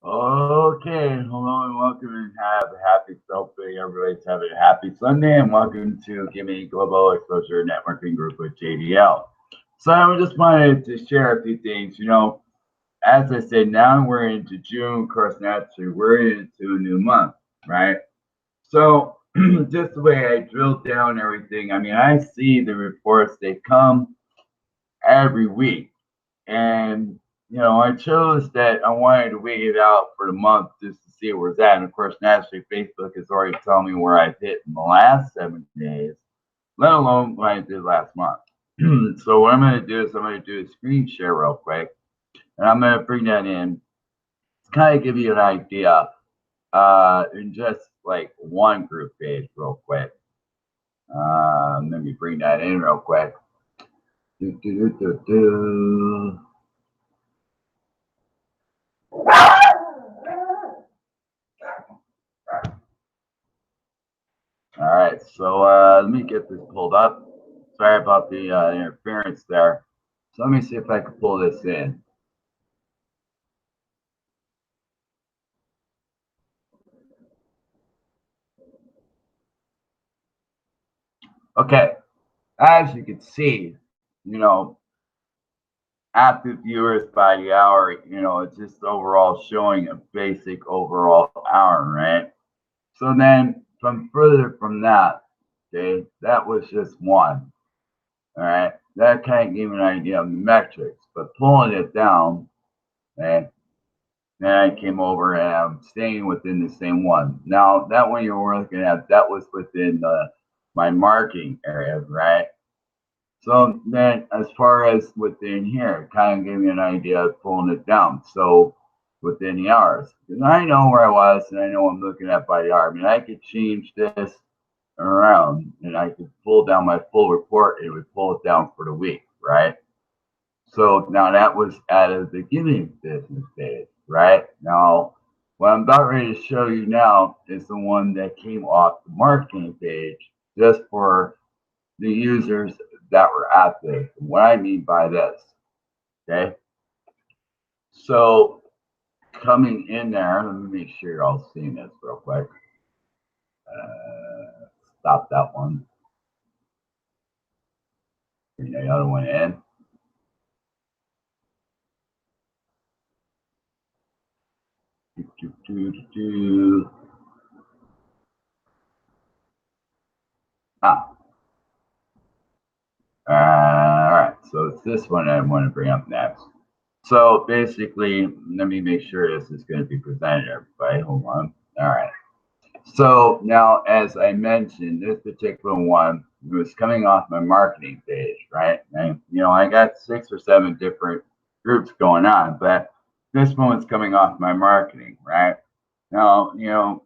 Okay, hello and welcome and have a happy, hopefully everybody's having a happy Sunday and welcome to GIMME Global Exposure Networking Group with JDL. So I just wanted to share a few things. As I said, now we're into June, of course, naturally we're into a new month, right? So just the way I drilled down everything, I mean, I see the reports, they come every week. And I chose that I wanted to wait it out for the month just to see where it's at. And of course, naturally, Facebook is already telling me where I've hit in the last 7 days, let alone what I did last month. So what I'm going to do is I'm going to do a screen share real quick, and I'm going to bring that in to kind of give you an idea in just like one group page real quick. Let me bring that in real quick. All right, so let me get this pulled up. Sorry about the interference there. So let me see if I can pull this in. Okay, as you can see, active viewers by the hour, it's just overall showing a basic overall hour, right? So then from further from that, okay, that was just one. All right, that kind of gave an idea of the metrics, but pulling it down, okay, then I came over and I'm staying within the same one. Now that one you were looking at, that was within my marketing area, right? So then as far as within here, it kind of gave me an idea of pulling it down. So within the hours, because I know where I was and I know I'm looking at by the hour. I mean, I could change this around and I could pull down my full report and it would pull it down for the week, right? So now that was out of the giving business days, right? Now, what I'm about ready to show you now is the one that came off the marketing page just for the users that were active. What I mean by this, okay? So coming in there, let me make sure you're all seeing this real quick. Stop that one. Bring the other one in. All right, so it's this one I want to bring up next. So basically, let me make sure this is going to be presented, everybody. Hold on. All right. So now, as I mentioned, this particular one was coming off my marketing page, right? And, I got 6 or 7 different groups going on, but this one's coming off my marketing, right? Now, of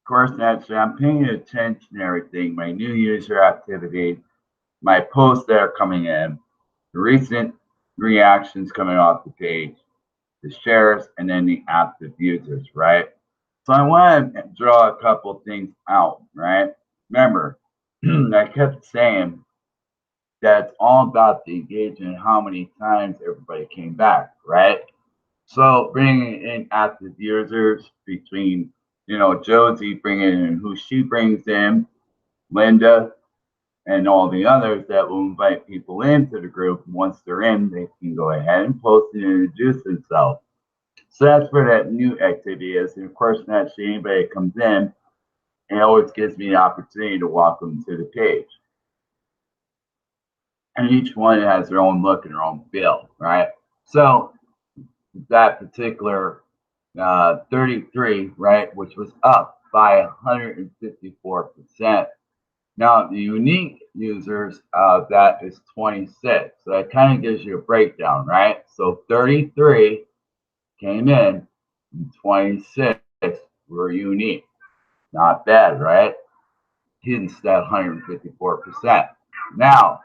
course, naturally, I'm paying attention to everything, my new user activity, my posts that are coming in, the recent reactions coming off the page, the shares, and then the active users, right? So I want to draw a couple things out, right? Remember, I kept saying that it's all about the engagement and how many times everybody came back, right? So bringing in active users between, Josie bringing in who she brings in, Linda, and all the others that will invite people into the group. Once they're in, they can go ahead and post and introduce themselves. So that's where that new activity is. And of course, naturally, anybody that comes in, it always gives me the opportunity to walk them to the page. And each one has their own look and their own feel, right? So that particular 33, right, which was up by 154%. Now, the unique users, that is 26. So that kind of gives you a breakdown, right? So 33 came in, and 26 were unique. Not bad, right? Hence that 154%. Now,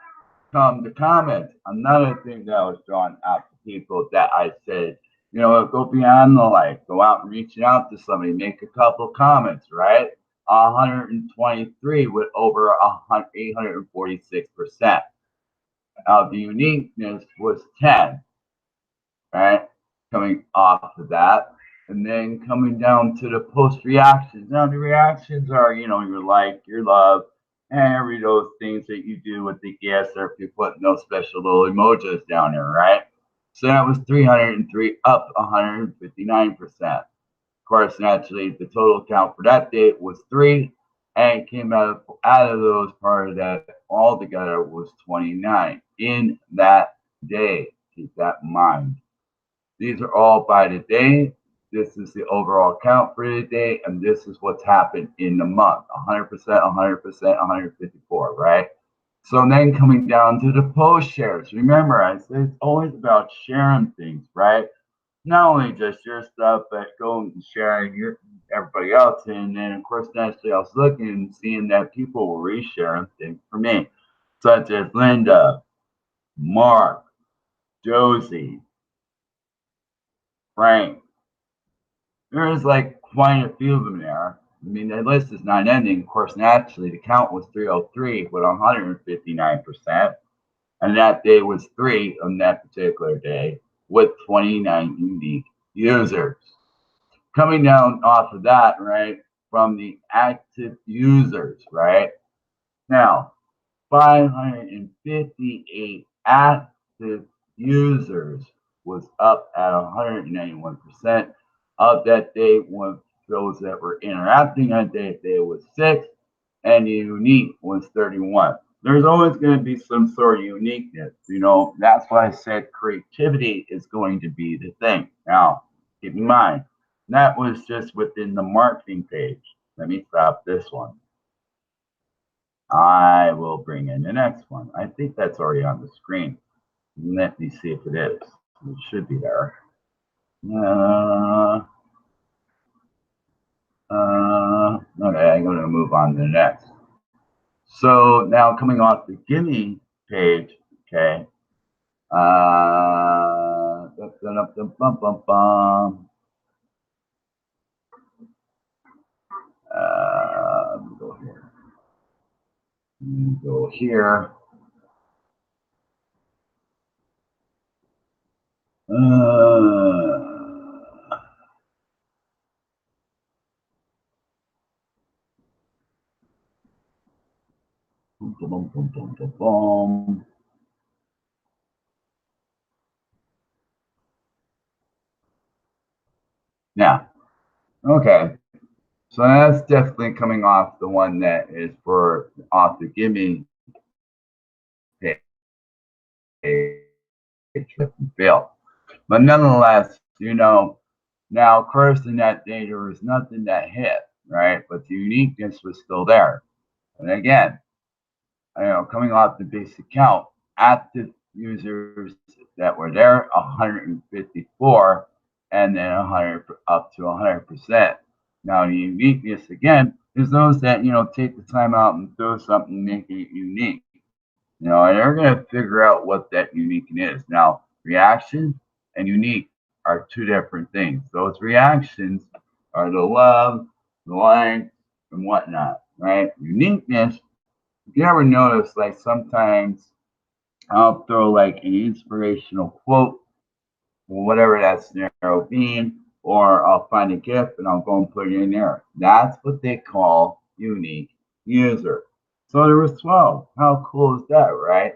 come the comments. Another thing that was drawn out to people that I said, go beyond the like, go out and reach out to somebody, make a couple comments, right? 123 with over 846%. The uniqueness was 10, right? Coming off of that. And then coming down to the post reactions. Now the reactions are, your like, your love, and every those things that you do with the gas, or if you put no special little emojis down there, right? So that was 303, up 159%. Of course, naturally, the total count for that day was 3, and it came out of those part of that altogether was 29 in that day. Keep that in mind. These are all by the day. This is the overall count for the day, and this is what's happened in the month. 100%, 100%, 154, right? So then coming down to the post shares. Remember, I said it's always about sharing things, right? Not only just your stuff, but going and sharing your everybody else. And then of course naturally I was looking and seeing that people were resharing things for me, such as Linda, Mark, Josie, Frank. There's like quite a few of them there. I mean, the list is not ending. Of course, naturally, the count was 303 with 159%. And that day was 3 on that particular day with 29 unique users. Coming down off of that, right, from the active users, right? Now, 558 active users was up at 191%. Of that day, one those that were interacting that day was 6, and the unique was 31. There's always going to be some sort of uniqueness. That's why I said creativity is going to be the thing. Now, keep in mind, that was just within the marketing page. Let me stop this one. I will bring in the next one. I think that's already on the screen. Let me see if it is. It should be there. Okay, I'm going to move on to the next. So now coming off the GIMME page, okay. Go here. Go here. Yeah. Okay. So that's definitely coming off the one that is for off the GIMME page. Fail. But nonetheless, now of course in that day there was nothing that hit, right? But the uniqueness was still there. And again, coming off the basic count, active users that were there, 154, and then 100 up to 100%. Now the uniqueness again is those that take the time out and do something, making it unique. And they're going to figure out what that unique is. Now, reaction and unique are two different things. Those reactions are the love, the like, and whatnot, right? Uniqueness, if you ever notice, like sometimes I'll throw like an inspirational quote, or whatever that scenario being, or I'll find a GIF and I'll go and put it in there. That's what they call unique user. So there was 12. How cool is that, right?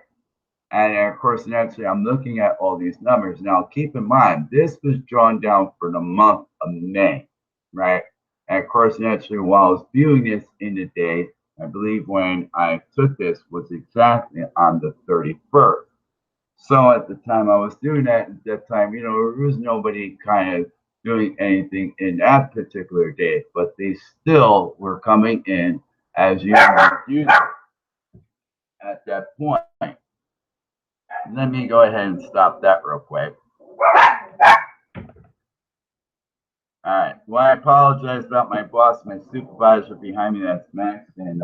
And of course, naturally, I'm looking at all these numbers. Now, keep in mind, this was drawn down for the month of May, right? And of course, naturally, while I was viewing this in the day, I believe when I took this was exactly on the 31st. So at the time I was doing that, at that time, there was nobody kind of doing anything in that particular day, but they still were coming in as users at that point. Let me go ahead and stop that real quick. All right. Well, I apologize about my boss, my supervisor behind me. That's Max, and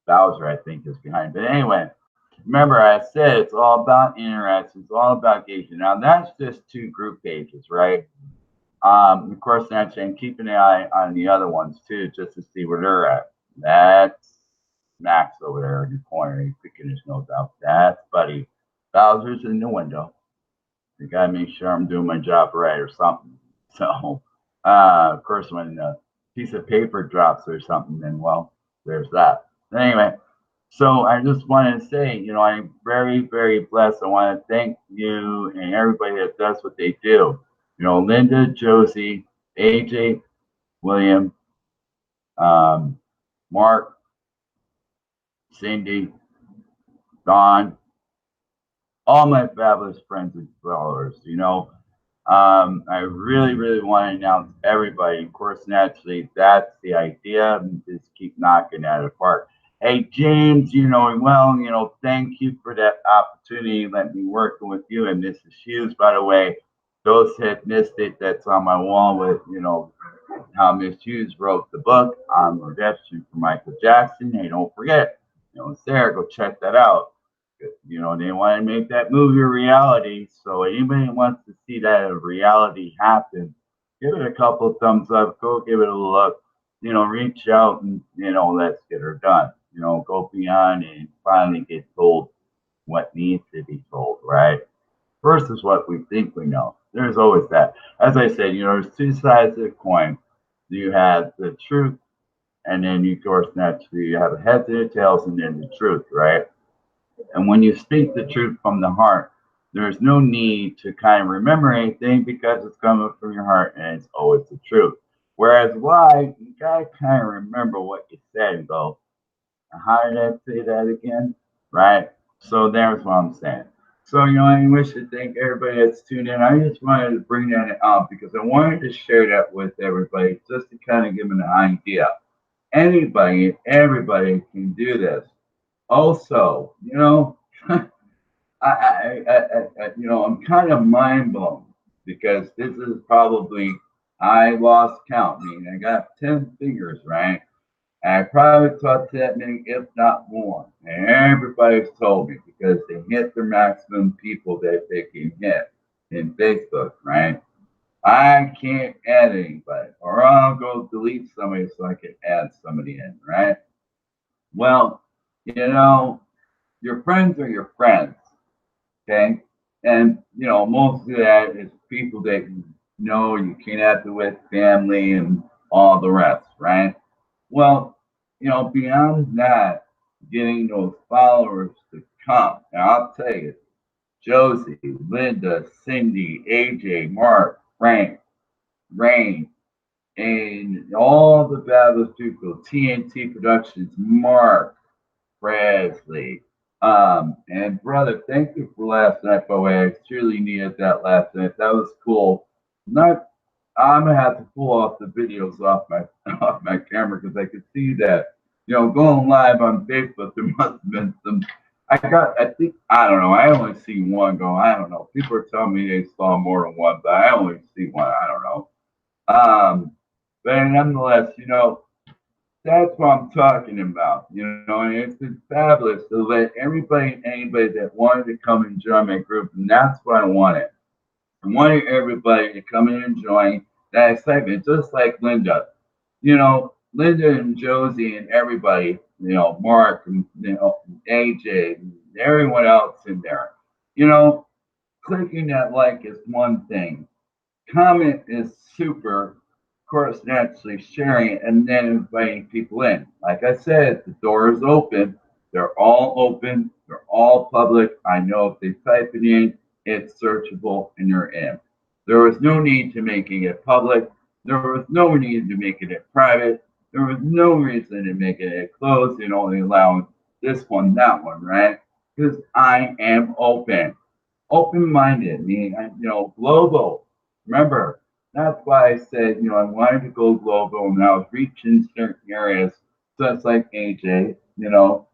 Bowser, I think, is behind. But anyway, remember I said it's all about interaction. It's all about gauging. Now, that's just 2 group pages, right? Of course, naturally, I'm keeping an eye on the other ones, too, just to see where they're at. That's Max over there in the corner. He's picking his nose out. That's Buddy. Bowser's in the window. You gotta make sure I'm doing my job right or something. So, of course, when a piece of paper drops or something, then well, there's that. Anyway, so I just want to say, I'm very, very blessed. I want to thank you and everybody that does what they do. Linda, Josie, AJ, William, um, Mark, Cindy, Don, all my fabulous friends and followers. I really, really want to announce everybody. Of course, naturally, that's the idea. Just keep knocking that apart. Hey, James, thank you for that opportunity. Let me work with you and Mrs. Hughes, by the way. Those that missed it, that's on my wall with, how Miss Hughes wrote the book on redemption for Michael Jackson. Hey, don't forget, it's there. Go check that out. They want to make that movie a reality. So anybody that wants to see that reality happen, give it a couple of thumbs up. Go give it a look. Reach out and let's get her done. Go beyond and finally get told what needs to be told. Right. First is what we think we know. There's always that. As I said, there's two sides of the coin. You have the truth, and then of course naturally you have the heads and the tails, and then the truth. Right. And when you speak the truth from the heart, there's no need to kind of remember anything because it's coming from your heart and it's always the truth. Whereas why, you gotta kind of remember what you said and go, how did I say that again? Right? So there's what I'm saying. So, I wish to thank everybody that's tuned in. I just wanted to bring that up because I wanted to share that with everybody just to kind of give them an idea. Anybody, everybody can do this. Also, I'm kind of mind blown because this is probably, I lost count. I mean, I got 10 fingers, right? And I probably taught that many, if not more. And everybody's told me because they hit the maximum people that they can hit in Facebook, right? I can't add anybody, or I'll go delete somebody so I can add somebody in, right? Well, your friends are your friends. Okay. And, most of that is people that you connect with, family, and all the rest, right? Well, beyond that, getting those followers to come. And I'll tell you, Josie, Linda, Cindy, AJ, Mark, Frank, Rain, and all the fabulous people, TNT Productions, Mark, Presley. And brother, thank you for last night, by the way. I truly needed that last night. That was cool. Not, I'm gonna have to pull off the videos off my off my camera because I could see that. Going live on Facebook, there must have been some. I think, I don't know. I only see one go. I don't know. People are telling me they saw more than one, but I only see one. I don't know. But nonetheless, that's what I'm talking about, and it's been fabulous to let everybody, anybody that wanted to come and join my group, and that's what I wanted. I wanted everybody to come in and join that excitement, just like Linda. Linda and Josie and everybody, Mark and AJ and everyone else in there. Clicking that like is one thing. Comment is super. Of course, naturally sharing it and then inviting people in. Like I said, the door is open. They're all open. They're all public. I know if they type it in, it's searchable and you're in. There was no need to making it public. There was no need to making it private. There was no reason to making it closed and only allowing this one, that one, right? Because I am open-minded, meaning, global. Remember, that's why I said, I wanted to go global and I was reaching certain areas, just like AJ, and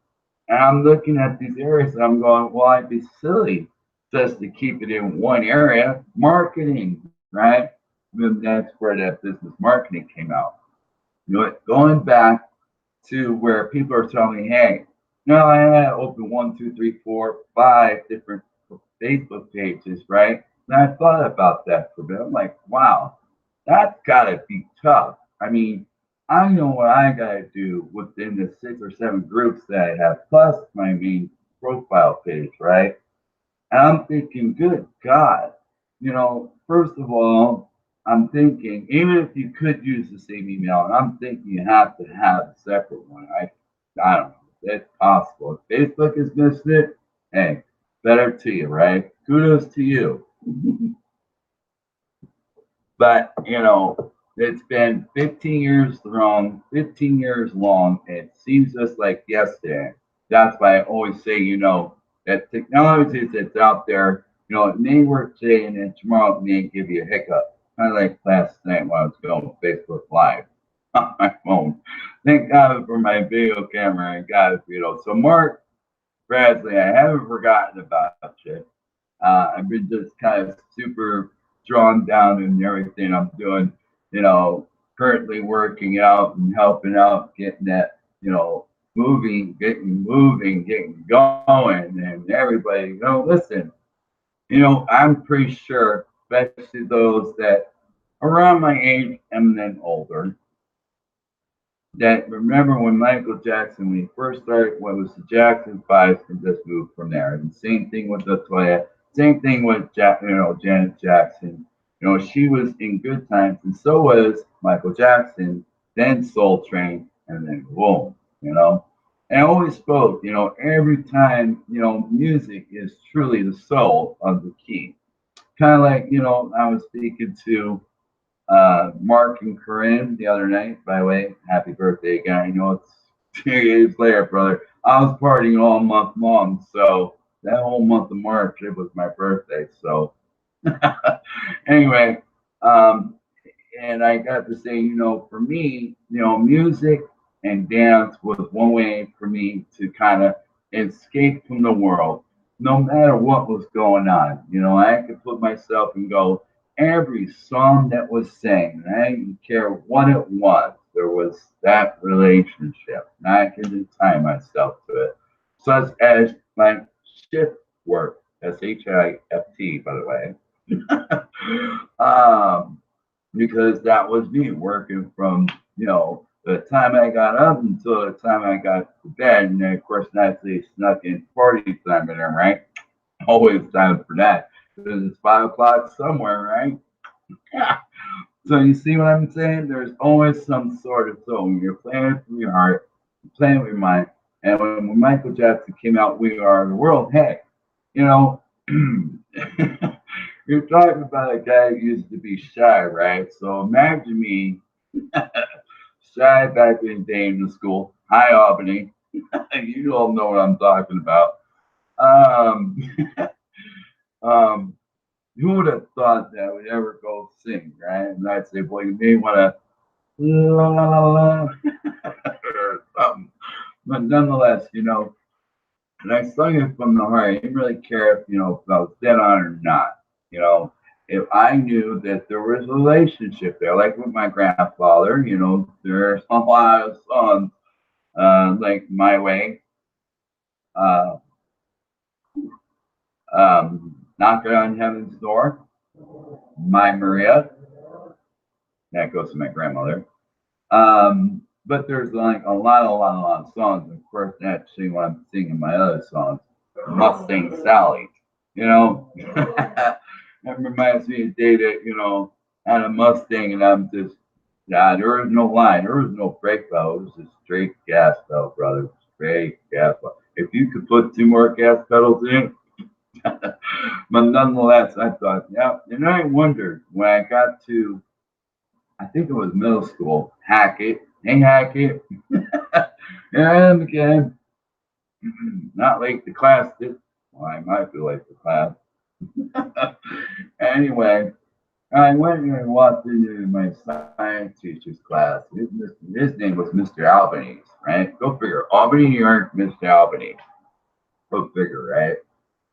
I'm looking at these areas and I'm going, well, I'd be silly just to keep it in one area. Marketing, right? And that's where that business marketing came out. Going back to where people are telling me, hey, I had to open 1, 2, 3, 4, 5 different Facebook pages, right? And I thought about that for a bit. I'm like, wow, that's got to be tough. I mean, I know what I got to do within the 6 or 7 groups that I have, plus my main profile page, right? And I'm thinking, good God, first of all, I'm thinking, even if you could use the same email, and I'm thinking you have to have a separate one. I don't know. It's possible. If Facebook has missed it, hey, better to you, right? Kudos to you. But it's been 15 years long, 15 years long, and it seems just like yesterday. That's why I always say, that technology that's out there, it may work today and then tomorrow it may give you a hiccup. Kind of like last night when I was going with Facebook Live on my phone. Thank God for my video camera and God, So Mark Bradley, I haven't forgotten about you. I've been just kind of super drawn down in everything I'm doing, currently working out and helping out, getting that, moving, getting going, and everybody, listen, I'm pretty sure, especially those that around my age and then older, that remember when Michael Jackson, when he first started, what was the Jackson Five, and just moved from there. And same thing with Latoya, same thing with Janet Jackson. She was in good times, and so was Michael Jackson. Then Soul Train, and then boom. And I always spoke. Every time, music is truly the soul of the key. Kind of like I was speaking to Mark and Corinne the other night. By the way, happy birthday again. I know it's 2 years later, brother. I was partying all month long, so that whole month of March, it was my birthday. So anyway, um, and I got to say, for me, music and dance was one way for me to kind of escape from the world, no matter what was going on. I could put myself and go, every song that was sang, I didn't care what it was, there was that relationship. And I can tie myself to it, such as like shift work, SHIFT, by the way. um, because that was me working from the time I got up until the time I got to bed, and then of course naturally snuck in party time in there, right? Always time for that because it's 5 o'clock somewhere, right? Yeah. So you see what I'm saying? There's always some sort of song. You're playing it from your heart, you're playing it with your mind. And when Michael Jackson came out, "We Are the World," hey, you know, you're talking about a guy who used to be shy, right? So imagine me shy back in the day in the school. Hi, Albany. You all know what I'm talking about. Um, um, who would have thought that I would ever go sing, right? And I'd say, boy, you may want to la la la la or something. But nonetheless, and I sung it from the heart. I didn't really care if I was dead on or not. You know, if I knew that there was a relationship there, like with my grandfather, there's a lot of songs like My Way, uh, Knocking on Heaven's Door, My Maria. That goes to my grandmother. But there's like a lot of songs. And of course, actually, when I'm singing my other songs, Mustang Sally, you know, that reminds me of the day that, I had a Mustang and I'm just, yeah, there was no line, there was no brake pedal, it was just straight gas pedal, brother, straight gas pedal. If you could put two more gas pedals in, but nonetheless, I thought, yeah, and I wondered when I got to, I think it was middle school, Hackett. Hey, Hackett. Here I am again. Not late to class. Well, I might be late to class. Anyway, I went and walked into my science teacher's class. His name was Mr. Albany, right? Go figure. Albany, New York, Mr. Albany. Go figure, right?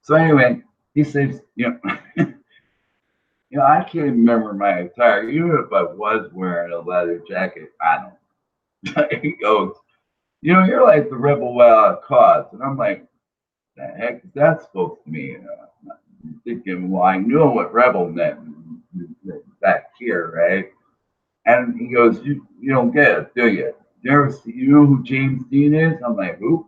So anyway, he says, I can't remember my attire, even if I was wearing a leather jacket. I don't. He goes, you're like the rebel without a cause. And I'm like, the heck is that supposed to mean? I'm thinking, well, I knew what rebel meant back here, right? And he goes, you don't get it, do you? You know who James Dean is? I'm like, who?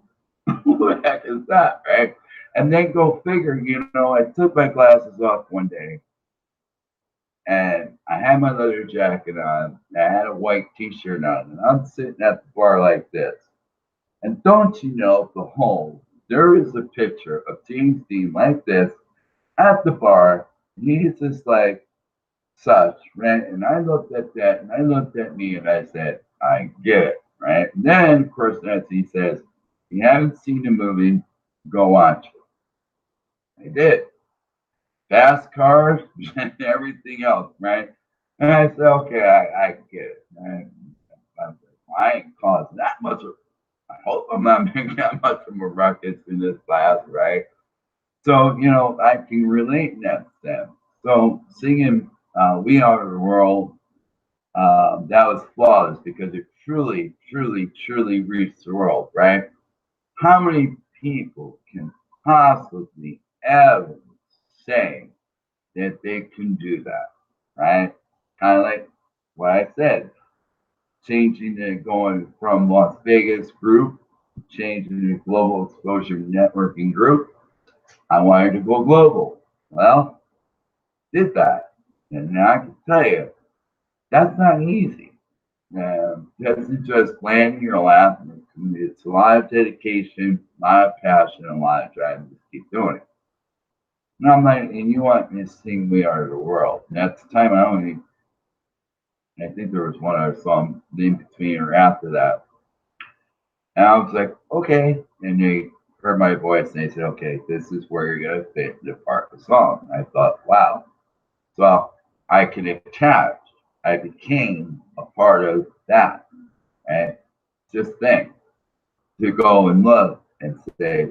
Who the heck is that, right? And then go figure, I took my glasses off one day and I had my leather jacket on, I had a white t-shirt on, and I'm sitting at the bar like this. And don't you know, behold, there is a picture of James Dean like this at the bar. And he's just like such, right? And I looked at that and I looked at me and I said, I get it, right? And then, of course, as he says, if you haven't seen the movie, go watch it. I did. Fast cars and everything else, right? And I said, okay, I get it. I ain't caused that much of, I hope I'm not making that much of a ruckus in this class, right? So, I can relate in that sense. So singing We Are the World, that was flawless because it truly, truly, truly reached the world, right? How many people can possibly ever say that they can do that, right? Kind of like what I said, changing it, going from Las Vegas group, changing the global exposure networking group. I wanted to go global. Well, did that. And I can tell you, that's not easy. This is just land in your lap. It's a lot of dedication, a lot of passion, a lot of drive to just keep doing it. And I'm like, and you want me to sing We Are the World. And at the time, I think there was one other song in between or after that. And I was like, okay. And they heard my voice and they said, okay, this is where you're going to fit the part of the song. And I thought, wow. So I can attach. I became a part of that. And just think to go and look and say,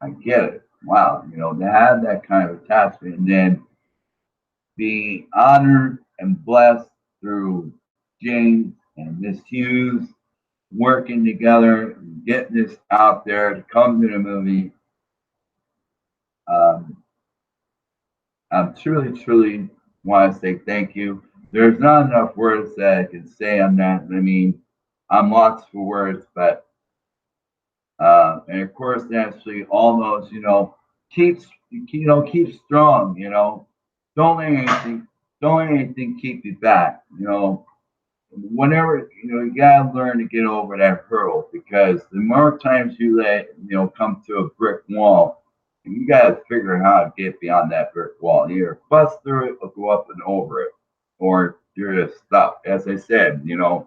I get it. Wow. To have that kind of attachment and then be honored and blessed through James and Miss Hughes working together and getting this out there to come to the movie. I'm truly, truly want to say thank you. There's not enough words that I can say on that. I mean, I'm lost for words, but and of course, naturally, all those, keep, keep strong. Don't let anything keep you back. Whenever you gotta learn to get over that hurdle because the more times you let come to a brick wall, you gotta figure out how to get beyond that brick wall. You either bust through it or go up and over it, or you're just stuck. As I said, you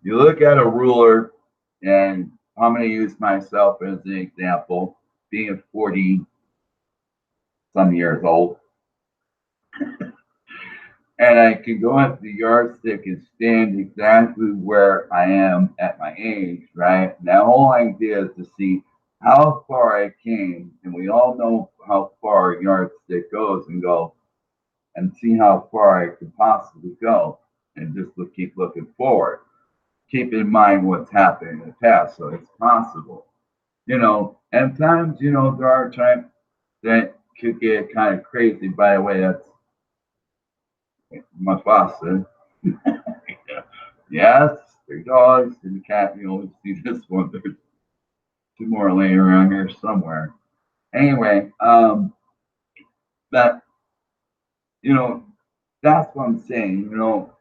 look at a ruler, and I'm going to use myself as an example, being 40 some years old. And I can go at the yardstick and stand exactly where I am at my age, right? And that whole idea is to see how far I came, and we all know how far a yardstick goes and see how far I could possibly go, and just keep looking forward. Keep in mind what's happened in the past, so it's possible. And times, there are times that could get kind of crazy. By the way, that's my faucet. Yes, 3 dogs and a cat. You always see this one. There's 2 more laying around here somewhere. Anyway, but that's what I'm saying.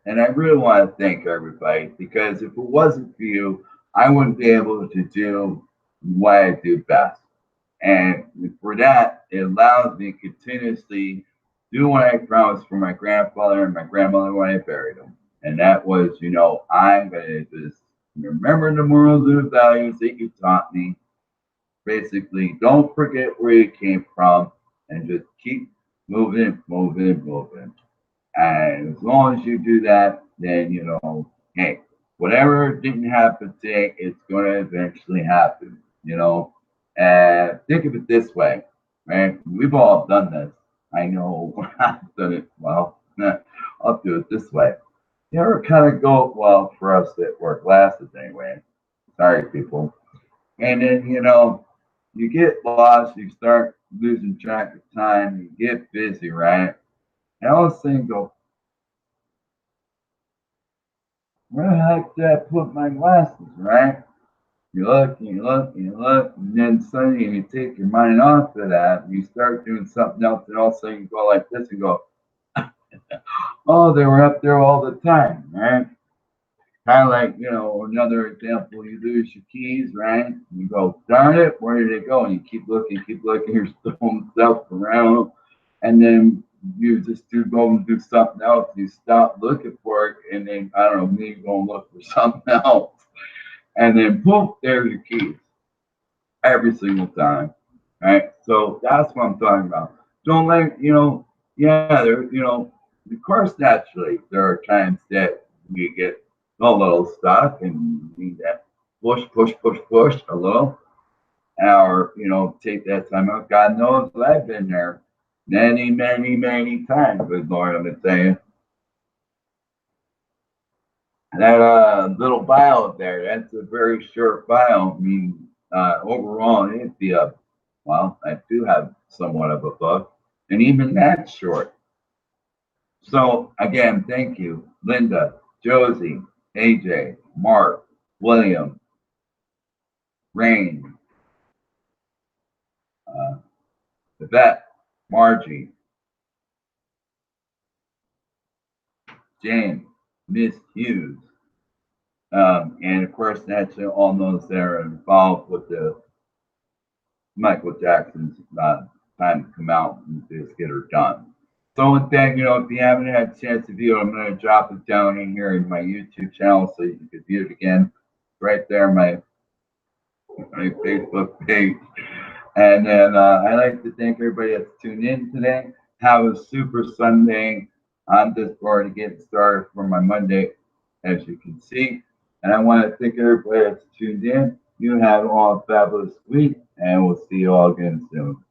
And I really want to thank everybody because if it wasn't for you, I wouldn't be able to do what I do best. And for that, it allows me to continuously do what I promised for my grandfather and my grandmother when I buried them. And that was, I'm going to just remember the morals and the values that you taught me. Basically, don't forget where you came from and just keep moving, moving, moving. And as long as you do that, then, hey, whatever didn't happen today, it's going to eventually happen. And think of it this way, right? We've all done this. I know I've done it. Well, I'll do it this way. You ever kind of go, well, for us that wear glasses anyway. Sorry, people. And then, you get lost, you start losing track of time, you get busy, right? And all of a sudden go, where the heck did I put my glasses, right? You look and you look and you look, and then suddenly you take your mind off of that, and you start doing something else, and all of a sudden you go like this and go, Oh, they were up there all the time, right? Kind of like, you know, another example, you lose your keys, right? You go, darn it, where did it go? And you keep looking, you're throwing stuff around. And then you just do go and do something else. You stop looking for it, and then, I don't know, maybe you go and look for something else. And then, poof, there's your keys every single time, right? So that's what I'm talking about. Don't let, you know, yeah, there, you know, of course, naturally, there are times that we get a little stuck and need that push a little, or, you know, take that time out. God knows I've been there many times. Good Lord, I'm saying that little file there, that's a very short file. I mean, overall, it'd be a, well, I do have somewhat of a book, and even that's short. So, again, thank you, Linda, Josie, AJ, Mark, William, Rain, uh, Yvette, Margie, James, Miss Hughes, and of course, that's all those that are involved with the Michael Jackson's time to come out and just get her done. So with that, you know, if you haven't had a chance to view it, I'm going to drop it down in here in my YouTube channel so you can view it again. Right there, my Facebook page. And then I'd like to thank everybody that's tuned in today. Have a super Sunday. I'm just already getting started for my Monday, as you can see. And I want to thank everybody that's tuned in. You have all a fabulous week, and we'll see you all again soon.